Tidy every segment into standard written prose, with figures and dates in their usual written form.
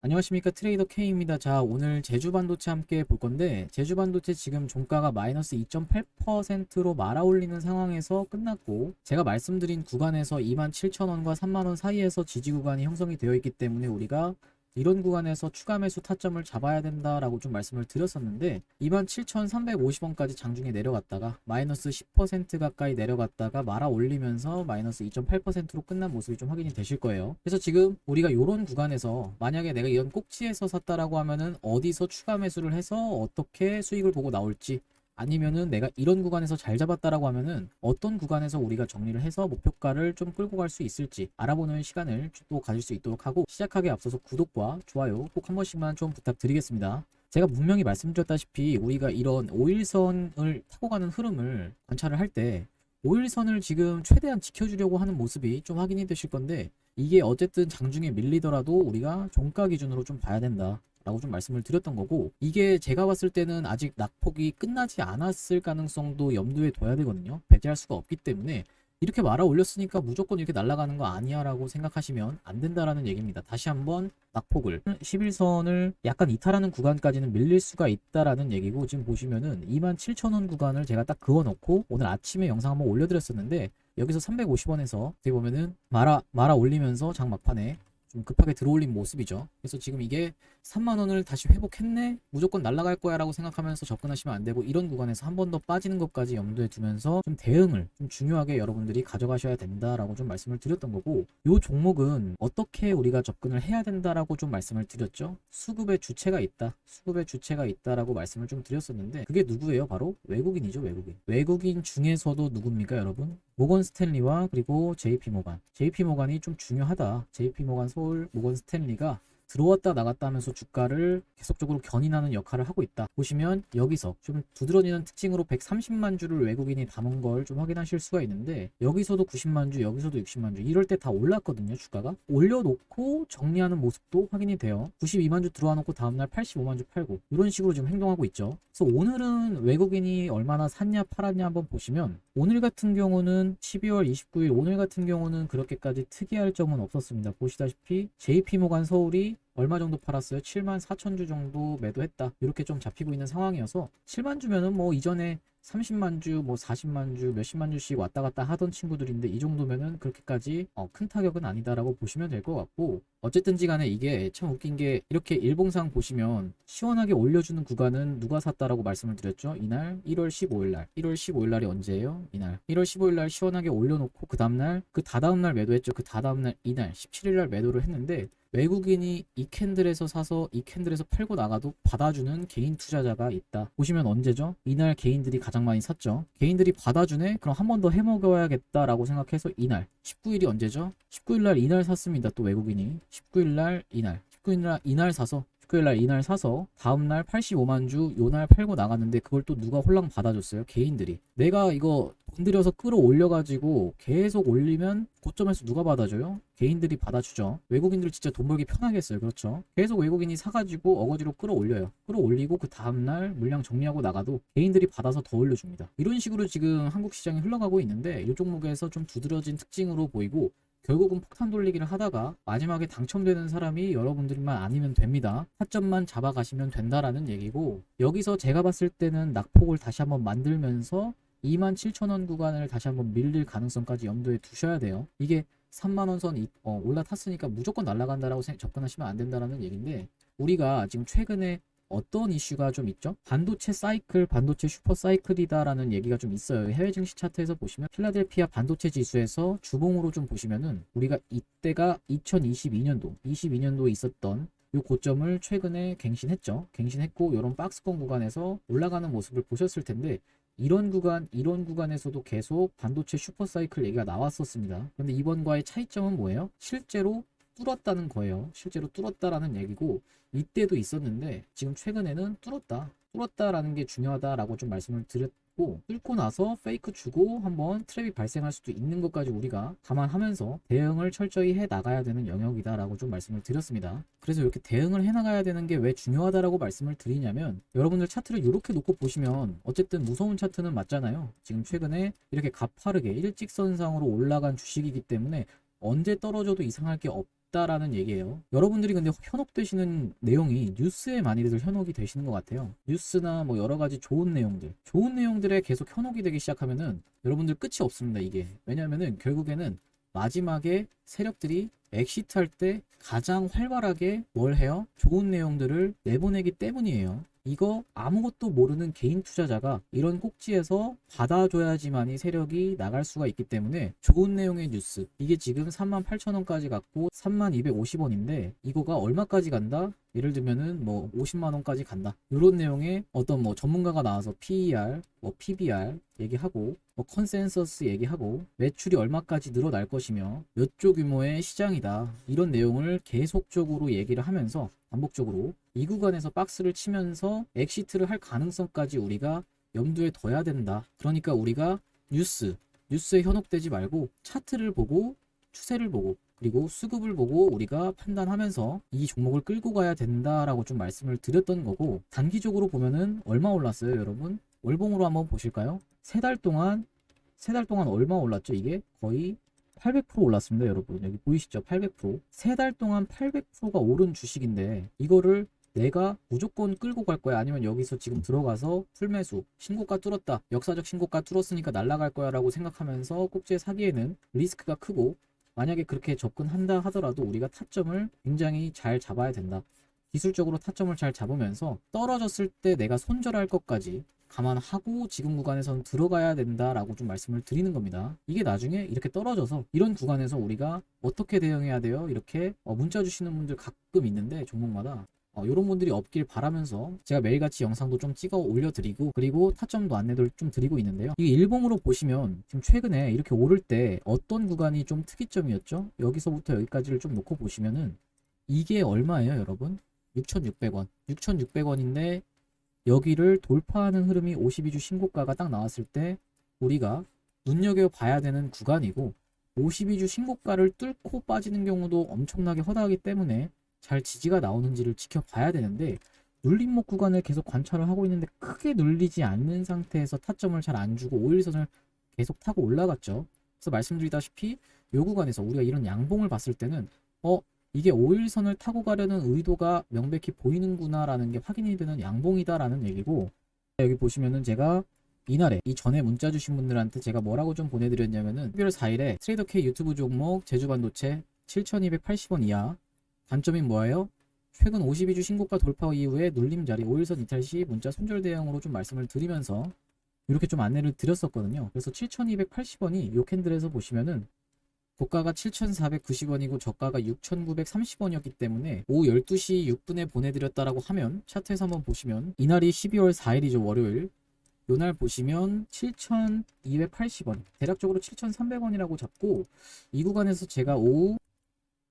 안녕하십니까, 트레이더 K입니다. 자, 오늘 제주반도체 함께 볼 건데, 제주반도체 지금 종가가 마이너스 2.8%로 말아올리는 상황에서 끝났고, 제가 말씀드린 구간에서 27,000원과 3만원 사이에서 지지 구간이 형성이 되어 있기 때문에 우리가 이런 구간에서 추가 매수 타점을 잡아야 된다라고 좀 말씀을 드렸었는데, 27,350원까지 장중에 내려갔다가 마이너스 10% 가까이 내려갔다가 말아 올리면서 마이너스 2.8%로 끝난 모습이 좀 확인이 되실 거예요. 그래서 지금 우리가 이런 구간에서 만약에 내가 이런 꼭지에서 샀다라고 하면은 어디서 추가 매수를 해서 어떻게 수익을 보고 나올지, 아니면은 내가 이런 구간에서 잘 잡았다라고 하면은 어떤 구간에서 우리가 정리를 해서 목표가를 좀 끌고 갈 수 있을지 알아보는 시간을 또 가질 수 있도록 하고, 시작하기에 앞서서 구독과 좋아요 꼭 한 번씩만 좀 부탁드리겠습니다. 제가 분명히 말씀드렸다시피 우리가 이런 5일선을 타고 가는 흐름을 관찰을 할 때 5일선을 지금 최대한 지켜주려고 하는 모습이 좀 확인이 되실 건데, 이게 어쨌든 장중에 밀리더라도 우리가 종가 기준으로 좀 봐야 된다 라고 좀 말씀을 드렸던 거고, 이게 제가 봤을 때는 아직 낙폭이 끝나지 않았을 가능성도 염두에 둬야 되거든요. 배제할 수가 없기 때문에 이렇게 말아 올렸으니까 무조건 이렇게 날아가는 거 아니야 라고 생각하시면 안 된다라는 얘기입니다. 다시 한번 낙폭을 11선을 약간 이탈하는 구간까지는 밀릴 수가 있다라는 얘기고, 지금 보시면은 27,000원 구간을 제가 딱 그어 놓고 오늘 아침에 영상 한번 올려드렸었는데, 여기서 350원에서 어떻게 보면은 말아 올리면서 장 막판에 좀 급하게 들어올린 모습이죠. 그래서 지금 이게 3만원을 다시 회복했네? 무조건 날아갈 거야 라고 생각하면서 접근하시면 안 되고, 이런 구간에서 한 번 더 빠지는 것까지 염두에 두면서 좀 대응을 좀 중요하게 여러분들이 가져가셔야 된다라고 좀 말씀을 드렸던 거고, 요 종목은 어떻게 우리가 접근을 해야 된다라고 좀 말씀을 드렸죠. 수급의 주체가 있다. 수급의 주체가 있다라고 말씀을 좀 드렸었는데, 그게 누구예요? 바로 외국인이죠, 외국인. 외국인 중에서도 누굽니까, 여러분? 모건 스탠리와 그리고 JP 모간. JP 모간이 좀 중요하다. JP 모간 서울, 모건 스탠리가 들어왔다 나갔다 하면서 주가를 계속적으로 견인하는 역할을 하고 있다. 보시면 여기서 좀 두드러지는 특징으로 130만 주를 외국인이 담은 걸 좀 확인하실 수가 있는데, 여기서도 90만 주, 여기서도 60만 주, 이럴 때 다 올랐거든요. 주가가 올려놓고 정리하는 모습도 확인이 돼요. 92만 주 들어와 놓고 다음날 85만 주 팔고, 이런 식으로 지금 행동하고 있죠. 그래서 오늘은 외국인이 얼마나 샀냐 팔았냐 한번 보시면, 오늘 같은 경우는 12월 29일 오늘 같은 경우는 그렇게까지 특이할 점은 없었습니다. 보시다시피 JP모간 서울이 얼마 정도 팔았어요? 7만 4천 주 정도 매도했다. 이렇게 좀 잡히고 있는 상황이어서, 7만 주면은 뭐 이전에 30만 주, 뭐 40만 주, 몇십만 주씩 왔다 갔다 하던 친구들인데, 이 정도면은 그렇게까지 큰 타격은 아니다라고 보시면 될 것 같고, 어쨌든지 간에 이게 참 웃긴 게, 이렇게 일봉상 보시면 시원하게 올려주는 구간은 누가 샀다라고 말씀을 드렸죠? 이날 1월 15일 날. 1월 15일 날이 언제예요? 이날. 1월 15일 날 시원하게 올려놓고 그 다음날, 그 다다음날 매도했죠. 그 다다음날 이날 17일 날 매도를 했는데, 외국인이 이 캔들에서 사서 이 캔들에서 팔고 나가도 받아주는 개인 투자자가 있다. 보시면 언제죠? 이날 개인들이 가장 많이 샀죠. 개인들이 받아주네? 그럼 한 번 더 해먹어야겠다라고 생각해서 이날 19일이 언제죠? 19일 날 이날 샀습니다. 또 외국인이 19일 날 이날 19일 날 이날 사서 19일 날 이날 사서 다음날 85만 주 요날 팔고 나갔는데, 그걸 또 누가 홀랑 받아줬어요? 개인들이. 내가 이거 돈 들여서 끌어올려가지고 계속 올리면 고점에서 누가 받아줘요? 개인들이 받아주죠. 외국인들 진짜 돈 벌기 편하게 했어요. 그렇죠? 계속 외국인이 사가지고 어거지로 끌어올려요. 끌어올리고 그 다음날 물량 정리하고 나가도 개인들이 받아서 더 올려줍니다. 이런 식으로 지금 한국 시장이 흘러가고 있는데, 이 종목에서 좀 두드러진 특징으로 보이고, 결국은 폭탄 돌리기를 하다가 마지막에 당첨되는 사람이 여러분들만 아니면 됩니다. 타점만 잡아가시면 된다라는 얘기고, 여기서 제가 봤을 때는 낙폭을 다시 한번 만들면서 27,000원 구간을 다시 한번 밀릴 가능성까지 염두에 두셔야 돼요. 이게 3만원 선 올라탔으니까 무조건 날아간다라고 접근하시면 안 된다라는 얘기인데, 우리가 지금 최근에 어떤 이슈가 좀 있죠? 반도체 사이클, 반도체 슈퍼 사이클이다라는 얘기가 좀 있어요. 해외 증시 차트에서 보시면 필라델피아 반도체 지수에서 주봉으로 좀 보시면은, 우리가 이때가 22년도에 있었던 이 고점을 최근에 갱신했죠. 갱신했고, 이런 박스권 구간에서 올라가는 모습을 보셨을 텐데, 이런 구간에서도 계속 반도체 슈퍼사이클 얘기가 나왔었습니다. 그런데 이번과의 차이점은 뭐예요? 실제로 뚫었다는 거예요. 실제로 뚫었다라는 얘기고, 이때도 있었는데 지금 최근에는 뚫었다라는 게 중요하다라고 좀 말씀을 드렸고, 뚫고 나서 페이크 주고 한번 트랩이 발생할 수도 있는 것까지 우리가 감안하면서 대응을 철저히 해 나가야 되는 영역이다라고 좀 말씀을 드렸습니다. 그래서 이렇게 대응을 해 나가야 되는 게 왜 중요하다라고 말씀을 드리냐면, 여러분들 차트를 이렇게 놓고 보시면 어쨌든 무서운 차트는 맞잖아요. 지금 최근에 이렇게 가파르게 일직선상으로 올라간 주식이기 때문에 언제 떨어져도 이상할 게 없다 있다라는 얘기예요. 여러분들이 근데 현혹되시는 내용이 뉴스에 많이들 현혹이 되시는 것 같아요. 뉴스나 뭐 여러 가지 좋은 내용들에 계속 현혹이 되기 시작하면은 여러분들 끝이 없습니다. 이게 왜냐면은 결국에는 마지막에 세력들이 엑시트할 때 가장 활발하게 뭘 해요? 좋은 내용들을 내보내기 때문이에요. 이거 아무것도 모르는 개인 투자자가 이런 꼭지에서 받아줘야지만이 세력이 나갈 수가 있기 때문에 좋은 내용의 뉴스, 이게 지금 38,000원까지 갔고 3250원인데 이거가 얼마까지 간다? 예를 들면은 뭐 50만원까지 간다. 이런 내용의 어떤 뭐 전문가가 나와서 PER, 뭐 PBR 얘기하고 뭐 컨센서스 얘기하고 매출이 얼마까지 늘어날 것이며 몇 조 규모의 시장이다. 이런 내용을 계속적으로 얘기를 하면서 반복적으로 이 구간에서 박스를 치면서 엑시트를 할 가능성까지 우리가 염두에 둬야 된다. 그러니까 우리가 뉴스에 현혹되지 말고 차트를 보고 추세를 보고 그리고 수급을 보고 우리가 판단하면서 이 종목을 끌고 가야 된다라고 좀 말씀을 드렸던 거고, 단기적으로 보면은 얼마 올랐어요, 여러분? 월봉으로 한번 보실까요? 세 달 동안 얼마 올랐죠? 이게 거의 800% 올랐습니다, 여러분. 여기 보이시죠? 800%. 세 달 동안 800%가 오른 주식인데 이거를 내가 무조건 끌고 갈 거야? 아니면 여기서 지금 들어가서 풀매수, 신고가 뚫었다, 역사적 신고가 뚫었으니까 날아갈 거야 라고 생각하면서 꼭지에 사기에는 리스크가 크고, 만약에 그렇게 접근한다 하더라도 우리가 타점을 굉장히 잘 잡아야 된다. 기술적으로 타점을 잘 잡으면서 떨어졌을 때 내가 손절할 것까지 감안하고 지금 구간에서는 들어가야 된다라고 좀 말씀을 드리는 겁니다. 이게 나중에 이렇게 떨어져서 이런 구간에서 우리가 어떻게 대응해야 돼요? 이렇게 문자 주시는 분들 가끔 있는데 종목마다 이런 분들이 없길 바라면서 제가 매일같이 영상도 좀 찍어 올려드리고 그리고 타점도 안내도 좀 드리고 있는데요. 이게 일봉으로 보시면 지금 최근에 이렇게 오를 때 어떤 구간이 좀 특이점이었죠? 여기서부터 여기까지를 좀 놓고 보시면은 이게 얼마예요, 여러분? 6,600원. 6,600원인데 여기를 돌파하는 흐름이 52주 신고가가 딱 나왔을 때 우리가 눈여겨봐야 되는 구간이고, 52주 신고가를 뚫고 빠지는 경우도 엄청나게 허다하기 때문에 잘 지지가 나오는지를 지켜봐야 되는데, 눌림목 구간을 계속 관찰을 하고 있는데 크게 눌리지 않는 상태에서 타점을 잘 안 주고 5일선을 계속 타고 올라갔죠. 그래서 말씀드리다시피 이 구간에서 우리가 이런 양봉을 봤을 때는 이게 5일선을 타고 가려는 의도가 명백히 보이는구나 라는 게 확인이 되는 양봉이다 라는 얘기고, 여기 보시면은 제가 이날에 이 전에 문자 주신 분들한테 제가 뭐라고 좀 보내드렸냐면은 12월 4일에 트레이더 K 유튜브 종목 제주반도체 7,280원 이하, 관점인 뭐예요? 최근 52주 신고가 돌파 이후에 눌림 자리 5일선 이탈 시 문자 손절 대응으로 좀 말씀을 드리면서 이렇게 좀 안내를 드렸었거든요. 그래서 7,280원이 요 캔들에서 보시면은 고가가 7,490원이고 저가가 6,930원이었기 때문에 오후 12시 6분에 보내드렸다라고 하면 차트에서 한번 보시면 이날이 12월 4일이죠, 월요일. 요날 보시면 7,280원, 대략적으로 7,300원이라고 잡고 이 구간에서 제가 오후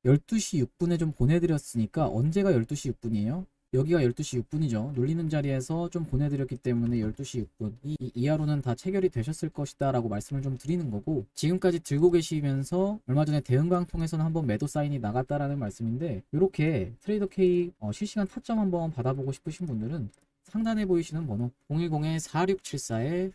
12시 6분에 좀 보내드렸으니까, 언제가 12시 6분이에요? 여기가 12시 6분이죠. 눌리는 자리에서 좀 보내드렸기 때문에 12시 6분 이하로는 다 체결이 되셨을 것이다 라고 말씀을 좀 드리는 거고, 지금까지 들고 계시면서 얼마 전에 대응강 통해서는 한번 매도 사인이 나갔다라는 말씀인데, 이렇게 트레이더 K 실시간 타점 한번 받아보고 싶으신 분들은 상단에 보이시는 번호 010-4674에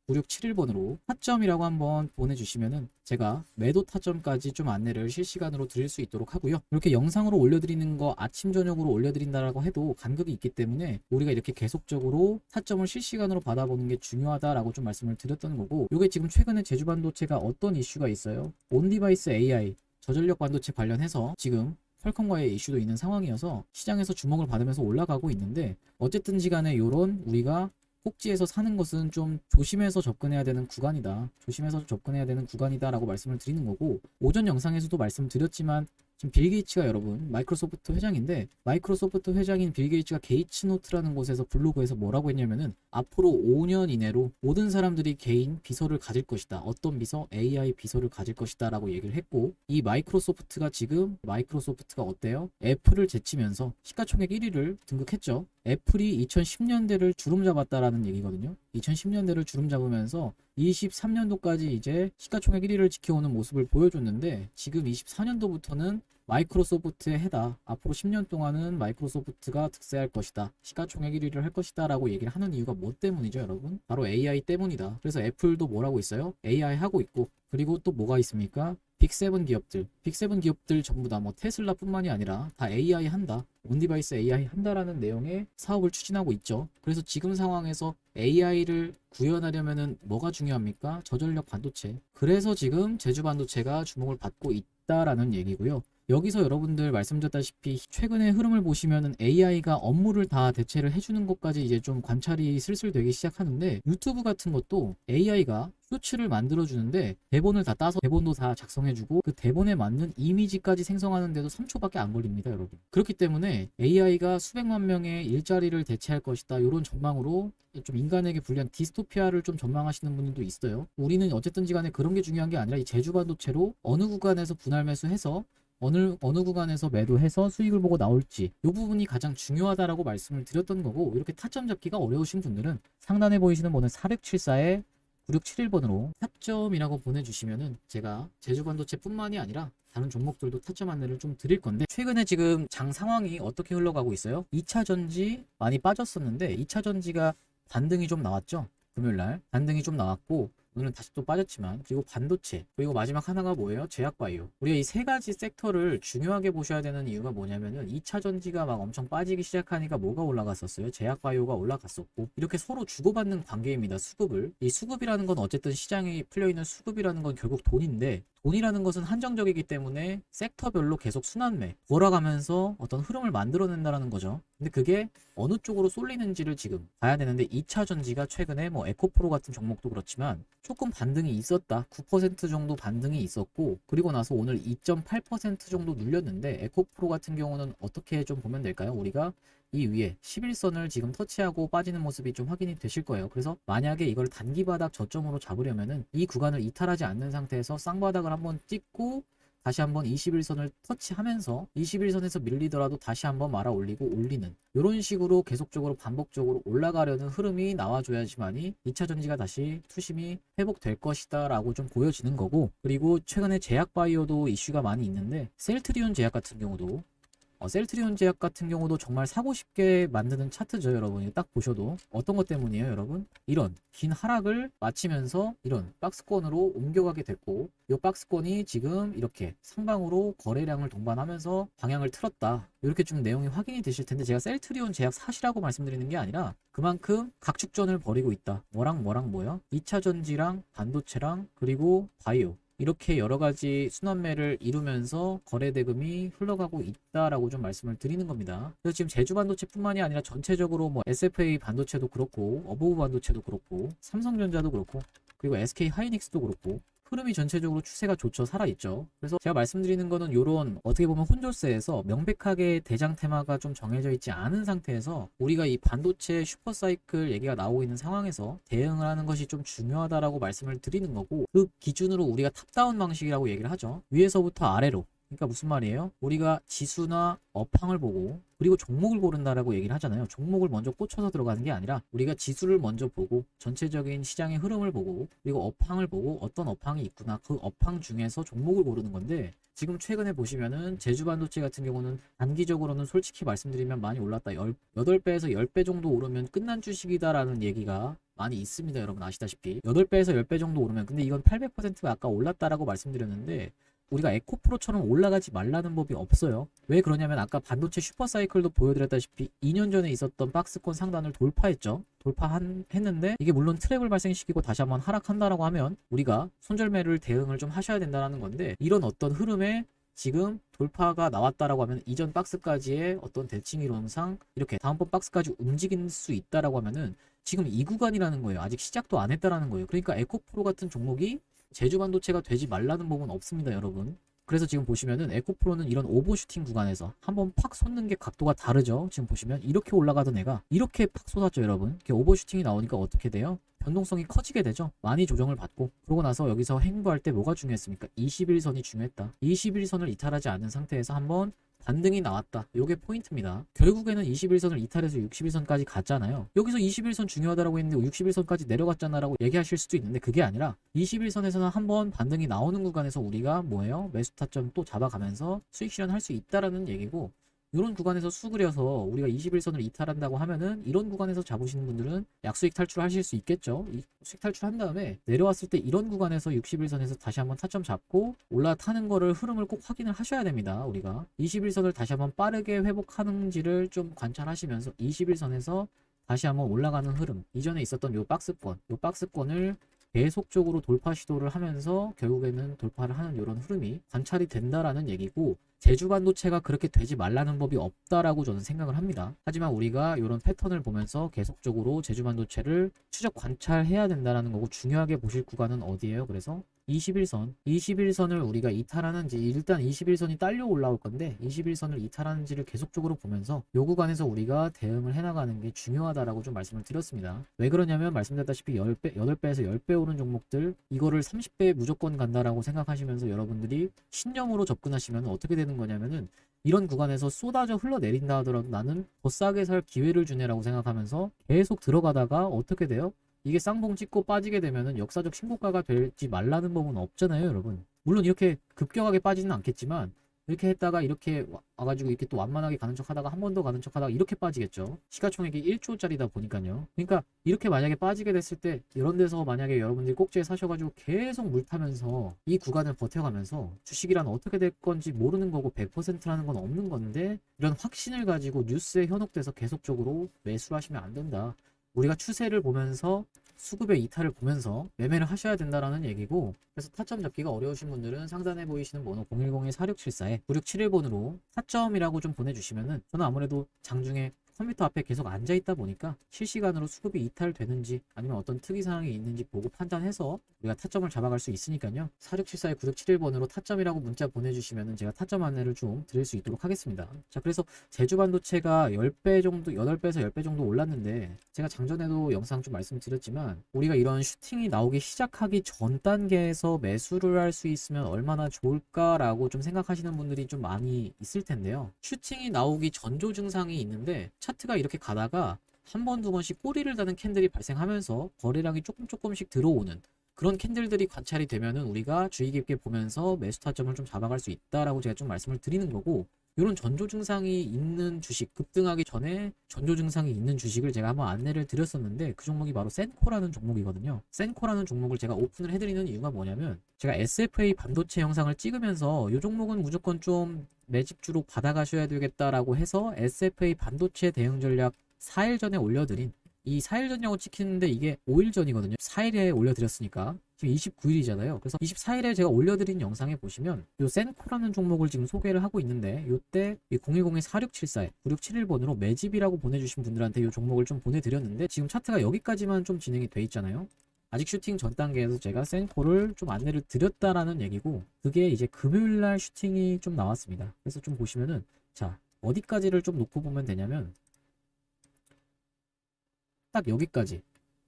9671번으로 타점이라고 한번 보내주시면은 제가 매도 타점까지 좀 안내를 실시간으로 드릴 수 있도록 하고요. 이렇게 영상으로 올려드리는 거 아침 저녁으로 올려드린다라고 해도 간극이 있기 때문에 우리가 이렇게 계속적으로 타점을 실시간으로 받아보는 게 중요하다라고 좀 말씀을 드렸던 거고, 이게 지금 최근에 제주반도체가 어떤 이슈가 있어요? 온디바이스 AI 저전력 반도체 관련해서 지금 퀄컴과의 이슈도 있는 상황이어서 시장에서 주목을 받으면서 올라가고 있는데, 어쨌든지 간에 요런 우리가 꼭지에서 사는 것은 좀 조심해서 접근해야 되는 구간이다. 조심해서 접근해야 되는 구간이다 라고 말씀을 드리는 거고, 오전 영상에서도 말씀드렸지만 지금 빌 게이츠가 여러분 마이크로소프트 회장인데, 마이크로소프트 회장인 빌 게이츠가 게이츠노트라는 곳에서 블로그에서 뭐라고 했냐면은 앞으로 5년 이내로 모든 사람들이 개인 비서를 가질 것이다. 어떤 비서? AI 비서를 가질 것이다 라고 얘기를 했고, 이 마이크로소프트가 지금 마이크로소프트가 어때요? 애플을 제치면서 시가총액 1위를 등극했죠. 애플이 2010년대를 주름 잡았다라는 얘기거든요. 2010년대를 주름 잡으면서 23년도까지 이제 시가총액 1위를 지켜오는 모습을 보여줬는데, 지금 24년도부터는 마이크로소프트의 해다. 앞으로 10년 동안은 마이크로소프트가 득세할 것이다. 시가총액 1위를 할 것이다 라고 얘기를 하는 이유가 뭐 때문이죠, 여러분? 바로 AI 때문이다. 그래서 애플도 뭐라고 있어요? AI 하고 있고, 그리고 또 뭐가 있습니까? 빅7 기업들, 빅7 기업들 전부 다 뭐 테슬라뿐만이 아니라 다 AI 한다, 온디바이스 AI 한다라는 내용의 사업을 추진하고 있죠. 그래서 지금 상황에서 AI를 구현하려면은 뭐가 중요합니까? 저전력 반도체. 그래서 지금 제주 반도체가 주목을 받고 있다라는 얘기고요. 여기서 여러분들 말씀드렸다시피 최근의 흐름을 보시면은 AI가 업무를 다 대체를 해주는 것까지 이제 좀 관찰이 슬슬 되기 시작하는데, 유튜브 같은 것도 AI가 쇼츠를 만들어주는데 대본을 다 따서 대본도 다 작성해주고 그 대본에 맞는 이미지까지 생성하는데도 3초밖에 안 걸립니다, 여러분. 그렇기 때문에 AI가 수백만 명의 일자리를 대체할 것이다, 이런 전망으로 좀 인간에게 불리한 디스토피아를 좀 전망하시는 분들도 있어요. 우리는 어쨌든지 간에 그런 게 중요한 게 아니라 이 제주 반도체로 어느 구간에서 분할 매수해서 어느 구간에서 매도해서 수익을 보고 나올지, 이 부분이 가장 중요하다라고 말씀을 드렸던 거고, 이렇게 타점 잡기가 어려우신 분들은 상단에 보이시는 번호 4674에 9671번으로 타점이라고 보내주시면은 제가 제주 반도체뿐만이 아니라 다른 종목들도 타점 안내를 좀 드릴 건데, 최근에 지금 장 상황이 어떻게 흘러가고 있어요? 2차 전지 많이 빠졌었는데 2차 전지가 반등이 좀 나왔죠. 금요일날 반등이 좀 나왔고 오늘은 다시 또 빠졌지만, 그리고 반도체, 그리고 마지막 하나가 뭐예요? 제약바이오. 우리가 이 세 가지 섹터를 중요하게 보셔야 되는 이유가 뭐냐면은 2차 전지가 막 엄청 빠지기 시작하니까 뭐가 올라갔었어요? 제약바이오가 올라갔었고, 이렇게 서로 주고받는 관계입니다. 수급을. 이 수급이라는 건 어쨌든 시장에 풀려있는 수급이라는 건 결국 돈인데, 돈이라는 것은 한정적이기 때문에 섹터별로 계속 순환매 돌아가면서 어떤 흐름을 만들어낸다는 거죠. 근데 그게 어느 쪽으로 쏠리는지를 지금 봐야 되는데, 2차 전지가 최근에 뭐 에코프로 같은 종목도 그렇지만 조금 반등이 있었다. 9% 정도 반등이 있었고, 그리고 나서 오늘 2.8% 정도 눌렸는데, 에코프로 같은 경우는 어떻게 좀 보면 될까요? 우리가 이 위에 11선을 지금 터치하고 빠지는 모습이 좀 확인이 되실 거예요. 그래서 만약에 이걸 단기바닥 저점으로 잡으려면은 이 구간을 이탈하지 않는 상태에서 쌍바닥을 한번 찍고 다시 한번 21선을 터치하면서 21선에서 밀리더라도 다시 한번 말아 올리고 올리는, 이런 식으로 계속적으로 반복적으로 올라가려는 흐름이 나와줘야지만이 2차 전지가 다시 투심이 회복될 것이다 라고 좀 보여지는 거고, 그리고 최근에 제약바이오도 이슈가 많이 있는데, 셀트리온 제약 같은 경우도 셀트리온 제약 같은 경우도 정말 사고 싶게 만드는 차트죠, 여러분. 딱 보셔도 어떤 것 때문이에요, 여러분? 이런 긴 하락을 마치면서 이런 박스권으로 옮겨가게 됐고, 이 박스권이 지금 이렇게 상방으로 거래량을 동반하면서 방향을 틀었다, 이렇게 좀 내용이 확인이 되실 텐데, 제가 셀트리온 제약 사시라고 말씀드리는 게 아니라 그만큼 각축전을 벌이고 있다. 뭐랑 뭐야? 2차 전지랑 반도체랑 그리고 바이오, 이렇게 여러 가지 순환매를 이루면서 거래 대금이 흘러가고 있다라고 좀 말씀을 드리는 겁니다. 그래서 지금 제주 반도체뿐만이 아니라 전체적으로 뭐 SFA 반도체도 그렇고, 어보브 반도체도 그렇고, 삼성전자도 그렇고, 그리고 SK 하이닉스도 그렇고, 흐름이 전체적으로 추세가 좋죠. 살아있죠. 그래서 제가 말씀드리는 거는 요런 어떻게 보면 혼조세에서 명백하게 대장 테마가 좀 정해져 있지 않은 상태에서 우리가 이 반도체 슈퍼사이클 얘기가 나오고 있는 상황에서 대응을 하는 것이 좀 중요하다라고 말씀을 드리는 거고, 그 기준으로 우리가 탑다운 방식이라고 얘기를 하죠. 위에서부터 아래로. 그러니까 무슨 말이에요? 우리가 지수나 업황을 보고 그리고 종목을 고른다라고 얘기를 하잖아요. 종목을 먼저 꽂혀서 들어가는 게 아니라 우리가 지수를 먼저 보고 전체적인 시장의 흐름을 보고 그리고 업황을 보고 어떤 업황이 있구나, 그 업황 중에서 종목을 고르는 건데, 지금 최근에 보시면은 제주 반도체 같은 경우는 단기적으로는 솔직히 말씀드리면 많이 올랐다. 8배에서 10배 정도 오르면 끝난 주식이다라는 얘기가 많이 있습니다. 여러분 아시다시피 8배에서 10배 정도 오르면, 근데 이건 800%가 아까 올랐다라고 말씀드렸는데, 우리가 에코프로처럼 올라가지 말라는 법이 없어요. 왜 그러냐면 아까 반도체 슈퍼사이클도 보여드렸다시피 2년 전에 있었던 박스권 상단을 돌파했죠. 돌파했는데 이게 물론 트랩을 발생시키고 다시 한번 하락한다라고 하면 우리가 손절매를 대응을 좀 하셔야 된다는 건데, 이런 어떤 흐름에 지금 돌파가 나왔다라고 하면 이전 박스까지의 어떤 대칭 이론상 이렇게 다음번 박스까지 움직일 수 있다라고 하면은 지금 이 구간이라는 거예요. 아직 시작도 안 했다라는 거예요. 그러니까 에코프로 같은 종목이 제주 반도체가 되지 말라는 법은 없습니다, 여러분. 그래서 지금 보시면은 에코프로는 이런 오버슈팅 구간에서 한번 팍 솟는 게 각도가 다르죠. 지금 보시면 이렇게 올라가던 애가 이렇게 팍 솟았죠, 여러분. 이렇게 오버슈팅이 나오니까 어떻게 돼요? 변동성이 커지게 되죠. 많이 조정을 받고, 그러고 나서 여기서 행보할 때 뭐가 중요했습니까? 21선이 중요했다. 21선을 이탈하지 않은 상태에서 한번 반등이 나왔다. 요게 포인트입니다. 결국에는 21선을 이탈해서 61선까지 갔잖아요. 여기서 21선 중요하다라고 했는데 61선까지 내려갔잖아라고 얘기하실 수도 있는데, 그게 아니라 21선에서는 한번 반등이 나오는 구간에서 우리가 뭐예요? 매수 타점 또 잡아가면서 수익 실현할 수 있다라는 얘기고, 이런 구간에서 수그려서 우리가 21선을 이탈한다고 하면은 이런 구간에서 잡으시는 분들은 약수익 탈출하실 수 있겠죠. 수익 탈출한 다음에 내려왔을 때 이런 구간에서 61선에서 다시 한번 타점 잡고 올라타는 거를 흐름을 꼭 확인을 하셔야 됩니다. 우리가 21선을 다시 한번 빠르게 회복하는지를 좀 관찰하시면서 21선에서 다시 한번 올라가는 흐름, 이전에 있었던 요 박스권을 계속적으로 돌파 시도를 하면서 결국에는 돌파를 하는 이런 흐름이 관찰이 된다라는 얘기고, 제주 반도체가 그렇게 되지 말라는 법이 없다라고 저는 생각을 합니다. 하지만 우리가 이런 패턴을 보면서 계속적으로 제주 반도체를 추적 관찰해야 된다라는 거고, 중요하게 보실 구간은 어디예요? 그래서 21선을 우리가 이탈하는지, 일단 21선이 딸려 올라올 건데 21선을 이탈하는지를 계속적으로 보면서 요 구간에서 우리가 대응을 해나가는 게 중요하다라고 좀 말씀을 드렸습니다. 왜 그러냐면 말씀드렸다시피 10배, 8배에서 10배 오른 종목들, 이거를 30배 무조건 간다라고 생각하시면서 여러분들이 신념으로 접근하시면 어떻게 되는 거냐면은, 이런 구간에서 쏟아져 흘러내린다 하더라도 나는 더 싸게 살 기회를 주네라고 생각하면서 계속 들어가다가 어떻게 돼요? 이게 쌍봉 찍고 빠지게 되면은 역사적 신고가가 되지 말라는 법은 없잖아요, 여러분. 물론 이렇게 급격하게 빠지는 않겠지만 이렇게 했다가 이렇게 와가지고 이렇게 또 완만하게 가는 척 하다가 한 번 더 가는 척 하다가 이렇게 빠지겠죠. 시가총액이 1조짜리다 보니까요. 그러니까 이렇게 만약에 빠지게 됐을 때 이런 데서 만약에 여러분들이 꼭지에 사셔가지고 계속 물 타면서 이 구간을 버텨가면서 주식이란 어떻게 될 건지 모르는 거고 100%라는 건 없는 건데, 이런 확신을 가지고 뉴스에 현혹돼서 계속적으로 매수를 하시면 안 된다. 우리가 추세를 보면서 수급의 이탈을 보면서 매매를 하셔야 된다라는 얘기고, 그래서 타점 잡기가 어려우신 분들은 상단에 보이시는 번호 010-4674에 9671번으로 타점이라고 좀 보내주시면은, 저는 아무래도 장중에 컴퓨터 앞에 계속 앉아 있다 보니까 실시간으로 수급이 이탈되는지 아니면 어떤 특이 사항이 있는지 보고 판단해서 우리가 타점을 잡아갈 수 있으니까요. 4674에 9671번으로 타점이라고 문자 보내주시면 제가 타점 안내를 좀 드릴 수 있도록 하겠습니다. 자, 그래서 제주 반도체가 10배 정도, 8배에서 10배 정도 올랐는데, 제가 장전에도 영상 좀 말씀드렸지만 우리가 이런 슈팅이 나오기 시작하기 전 단계에서 매수를 할 수 있으면 얼마나 좋을까라고 좀 생각하시는 분들이 좀 많이 있을 텐데요. 슈팅이 나오기 전조 증상이 있는데, 차트가 이렇게 가다가 한 번, 두 번씩 꼬리를 다는 캔들이 발생하면서 거래량이 조금씩 들어오는 그런 캔들들이 관찰이 되면은 우리가 주의 깊게 보면서 매수 타점을 좀 잡아갈 수 있다라고 제가 좀 말씀을 드리는 거고, 이런 전조 증상이 있는 주식, 급등하기 전에 전조 증상이 있는 주식을 제가 한번 안내를 드렸었는데, 그 종목이 바로 센코라는 종목이거든요. 센코라는 종목을 제가 오픈을 해드리는 이유가 뭐냐면, 제가 SFA 반도체 영상을 찍으면서 이 종목은 무조건 좀 매집주로 받아가셔야 되겠다라고 해서 SFA 반도체 대응 전략 4일 전에 올려드린, 이 4일 전이라고 찍히는데 이게 5일 전이거든요. 4일에 올려드렸으니까 지금 29일이잖아요. 그래서 24일에 제가 올려드린 영상에 보시면 요 센코라는 종목을 지금 소개를 하고 있는데, 요때 010-4674에 9671번으로 매집이라고 보내주신 분들한테 요 종목을 좀 보내드렸는데, 지금 차트가 여기까지만 좀 진행이 돼 있잖아요. 아직 슈팅 전 단계에서 제가 센코를 좀 안내를 드렸다라는 얘기고, 그게 이제 금요일날 슈팅이 좀 나왔습니다. 그래서 좀 보시면은, 자, 어디까지를 좀 놓고 보면 되냐면 딱 여기까지,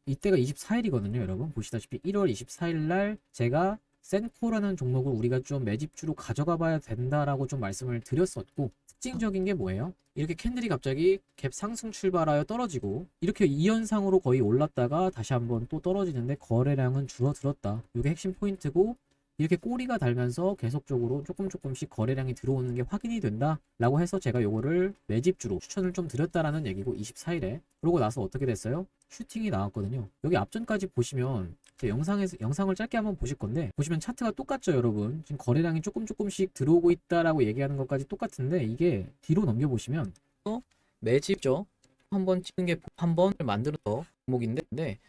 이때가 24일이거든요. 여러분 보시다시피 1월 24일 날 제가 센코라는 종목을 우리가 좀 매집주로 가져가 봐야 된다라고 좀 말씀을 드렸었고, 특징적인 게 뭐예요? 이렇게 캔들이 갑자기 갭 상승 출발하여 떨어지고 이렇게 이 현상으로 거의 올랐다가 다시 한번 또 떨어지는데 거래량은 줄어들었다. 이게 핵심 포인트고, 이렇게 꼬리가 달면서 계속적으로 조금씩 거래량이 들어오는 게 확인이 된다 라고 해서 제가 요거를 매집주로 추천을 좀 드렸다라는 얘기고, 24일에 그러고 나서 어떻게 됐어요? 슈팅이 나왔거든요. 여기 앞전까지 보시면 제 영상을 짧게 한번 보실 건데, 보시면 차트가 똑같죠, 여러분. 지금 거래량이 조금씩 들어오고 있다라고 얘기하는 것까지 똑같은데, 이게 뒤로 넘겨보시면 매집죠. 한번 찍은 게 한 번을 만들어서 종목인데,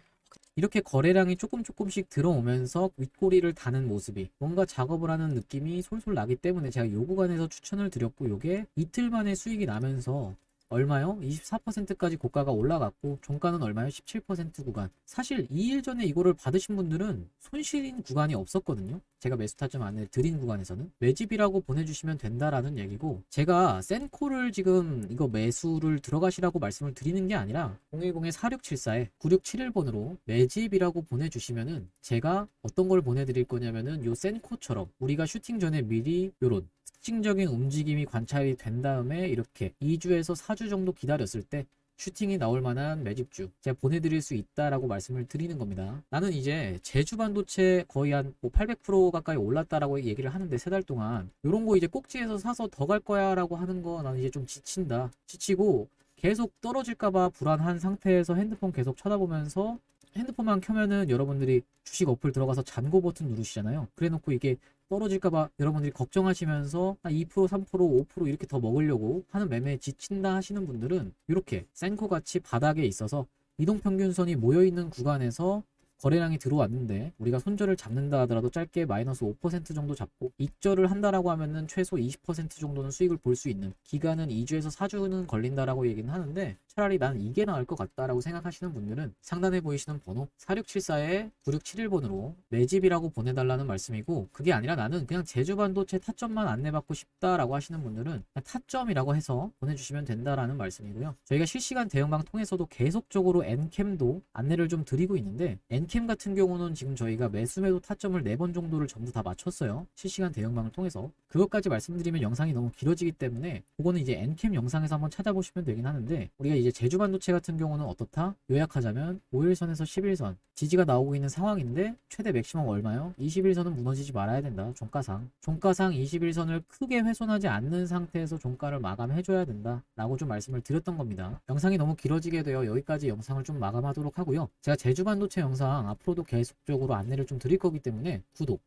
이렇게 거래량이 조금씩 들어오면서 윗꼬리를 다는 모습이, 뭔가 작업을 하는 느낌이 솔솔 나기 때문에 제가 요 구간에서 추천을 드렸고, 요게 이틀 만에 수익이 나면서 얼마요? 24%까지 고가가 올라갔고, 종가는 얼마요? 17% 구간. 사실 2일 전에 이거를 받으신 분들은 손실인 구간이 없었거든요. 제가 매수 타점 안에 드린 구간에서는 매집이라고 보내주시면 된다라는 얘기고, 제가 센코를 지금 이거 매수를 들어가시라고 말씀을 드리는 게 아니라 010-4674에 9671번으로 매집이라고 보내주시면은 제가 어떤 걸 보내드릴 거냐면은 요 센코처럼 우리가 슈팅 전에 미리 요런 특징적인 움직임이 관찰이 된 다음에 이렇게 2주에서 4주 정도 기다렸을 때 슈팅이 나올 만한 매집주 제가 보내드릴 수 있다라고 말씀을 드리는 겁니다. 나는 이제 제주 반도체 거의 한 800% 가까이 올랐다라고 얘기를 하는데 3달 동안 요런 거 이제 꼭지에서 사서 더 갈 거야 라고 하는 거 나는 이제 좀 지친다. 지치고 계속 떨어질까봐 불안한 상태에서 핸드폰 계속 쳐다보면서 핸드폰만 켜면은 여러분들이 주식 어플 들어가서 잔고 버튼 누르시잖아요. 그래 놓고 이게 떨어질까봐 여러분들이 걱정하시면서 한 2%, 3%, 5% 이렇게 더 먹으려고 하는 매매에 지친다 하시는 분들은 이렇게 센코 같이 바닥에 있어서 이동평균선이 모여있는 구간에서 거래량이 들어왔는데 우리가 손절을 잡는다 하더라도 짧게 마이너스 5% 정도 잡고 익절을 한다라고 하면은 최소 20% 정도는 수익을 볼 수 있는 기간은 2주에서 4주는 걸린다라고 얘기는 하는데 차라리 난 이게 나을 것 같다라고 생각하시는 분들은 상단에 보이시는 번호 4674-9671번으로 매집이라고 보내달라는 말씀이고, 그게 아니라 나는 그냥 제주반도체 타점만 안내받고 싶다라고 하시는 분들은 그냥 타점이라고 해서 보내주시면 된다라는 말씀이고요. 저희가 실시간 대응방 통해서도 계속적으로 엔캠도 안내를 좀 드리고 있는데 엔캠 같은 경우는 지금 저희가 매수매도 타점을 4번 정도를 전부 다 맞췄어요. 실시간 대응방을 통해서. 그것까지 말씀드리면 영상이 너무 길어지기 때문에 그거는 이제 엔캠 영상에서 한번 찾아보시면 되긴 하는데, 우리가 이제 제주반도체 같은 경우는 어떻다? 요약하자면 5일선에서 11선 지지가 나오고 있는 상황인데 최대 맥시멈 얼마요? 21선은 무너지지 말아야 된다. 종가상 21선을 크게 훼손하지 않는 상태에서 종가를 마감해줘야 된다 라고 좀 말씀을 드렸던 겁니다. 영상이 너무 길어지게 되어 여기까지 영상을 좀 마감하도록 하고요. 제가 제주반도체 영상 앞으로도 계속적으로 안내를 좀 드릴 거기 때문에 구독,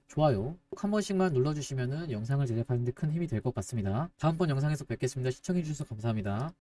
좋아요 꼭 한 번씩만 눌러주시면 영상을 제작하는 데 큰 힘이 될 것 같습니다. 다음번 영상에서 뵙겠습니다. 시청해주셔서 감사합니다.